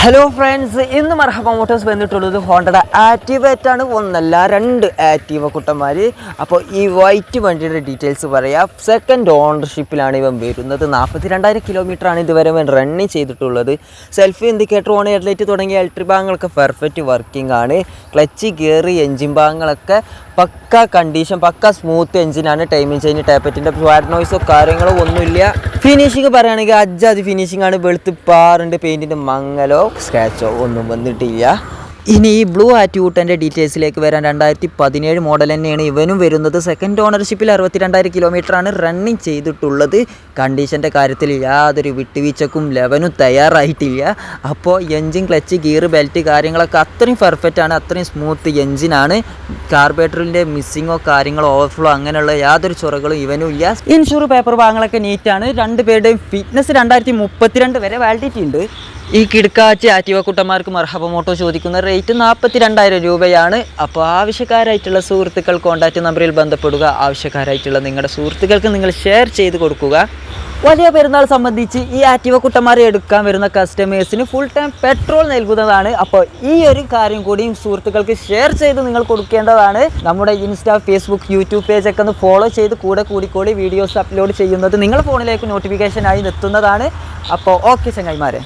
Hello friends, ഇന്ന് മർഹബ Motors വന്നിട്ടുള്ളത് ഹോണ്ടയുടെ ആക്റ്റീവേറ്റാണ്. ഒന്നല്ല രണ്ട് ആക്റ്റീവ കുട്ടന്മാർ. അപ്പോൾ ഈ വൈറ്റ് വണ്ടിയുടെ ഡീറ്റെയിൽസ് പറയാം. സെക്കൻഡ് ഓണർഷിപ്പിലാണ് ഇവൻ വരുന്നത്. 42,000 കിലോമീറ്ററാണ് ഇതുവരെ ഇവൻ റണ്ണിങ് ചെയ്തിട്ടുള്ളത്. സെൽഫി ഇൻഡിക്കേറ്റർ, ഓൺ ഹെഡ്ലൈറ്റ് തുടങ്ങിയ ഇലക്ട്രിക് ഭാഗങ്ങളൊക്കെ പെർഫെക്റ്റ് വർക്കിംഗ് ആണ്. ക്ലച്ച്, ഗിയർ, എൻജിൻ ഭാഗങ്ങളൊക്കെ പക്ക കണ്ടീഷൻ, പക്ക സ്മൂത്ത് എൻജിനാണ്. ടൈമിംഗ് ചേഞ്ച്, ടാപ്പറ്റിൻ്റെ വാഡ് നോയ്സോ കാര്യങ്ങളോ ഒന്നുമില്ല. ഫിനിഷിങ് പറയുകയാണെങ്കിൽ അജ്ജാതി ഫിനിഷിംഗ് ആണ്. വെളുത്ത് പാറുണ്ട്. പെയിൻറ്റിൻ്റെ മങ്ങലോ സ്ക്രാച്ചോ ഒന്നും വന്നിട്ടില്ല. ഇനി ഈ ബ്ലൂ ആറ്റിറ്റ്യൂഡിൻ്റെ ഡീറ്റെയിൽസിലേക്ക് വരാൻ 2017 മോഡൽ തന്നെയാണ് ഇവനും വരുന്നത്. സെക്കൻഡ് ഓണർഷിപ്പിൽ 62,000 കിലോമീറ്ററാണ് റണ്ണിങ് ചെയ്തിട്ടുള്ളത്. കണ്ടീഷൻ്റെ കാര്യത്തിൽ യാതൊരു വിട്ടുവീഴ്ചക്കും ലെവനും തയ്യാറായിട്ടില്ല. അപ്പോൾ എൻജിൻ, ക്ലച്ച്, ഗിയർ, ബെൽറ്റ് കാര്യങ്ങളൊക്കെ അത്രയും പെർഫെക്റ്റ് ആണ്. അത്രയും സ്മൂത്ത് എൻജിനാണ്. കാർബറേറ്ററിൻ്റെ മിസ്സിങ്ങോ കാര്യങ്ങളോ ഓവർഫ്ലോ അങ്ങനെയുള്ള യാതൊരു ചൊറകളും ഇവനും ഇല്ല. ഇൻഷുർ പേപ്പർ ഭാഗങ്ങളൊക്കെ നീറ്റാണ്. രണ്ടുപേരുടെയും ഫിറ്റ്നസ് 2032 വരെ വാലിഡിറ്റി ഉണ്ട്. ഈ കിടക്കാച്ചി ആക്റ്റീവ കുട്ടന്മാർക്ക് മർഹബ മോട്ടോ ചോദിക്കുന്ന റേറ്റ് 42,000 രൂപയാണ്. അപ്പോൾ ആവശ്യക്കാരായിട്ടുള്ള സുഹൃത്തുക്കൾ കോൺടാക്റ്റ് നമ്പറിൽ ബന്ധപ്പെടുക. ആവശ്യക്കാരായിട്ടുള്ള നിങ്ങളുടെ സുഹൃത്തുക്കൾക്ക് നിങ്ങൾ ഷെയർ ചെയ്ത് കൊടുക്കുക. വലിയ പെരുന്നാൾ സംബന്ധിച്ച് ഈ ആക്റ്റീവ കുട്ടന്മാരെ എടുക്കാൻ വരുന്ന കസ്റ്റമേഴ്സിന് ഫുൾ ടൈം പെട്രോൾ നൽകുന്നതാണ്. അപ്പോൾ ഈ ഒരു കാര്യം കൂടിയും സുഹൃത്തുക്കൾക്ക് ഷെയർ ചെയ്ത് നിങ്ങൾ കൊടുക്കേണ്ടതാണ്. നമ്മുടെ ഇൻസ്റ്റാ, ഫേസ്ബുക്ക്, യൂട്യൂബ് പേജൊക്കെ ഒന്ന് ഫോളോ ചെയ്ത് കൂടിക്കൂടി വീഡിയോസ് അപ്ലോഡ് ചെയ്യുന്നത് നിങ്ങളുടെ ഫോണിലേക്ക് നോട്ടിഫിക്കേഷനായി എത്തുന്നതാണ്. അപ്പോൾ ഓക്കെ ചങ്ങായിമാരെ.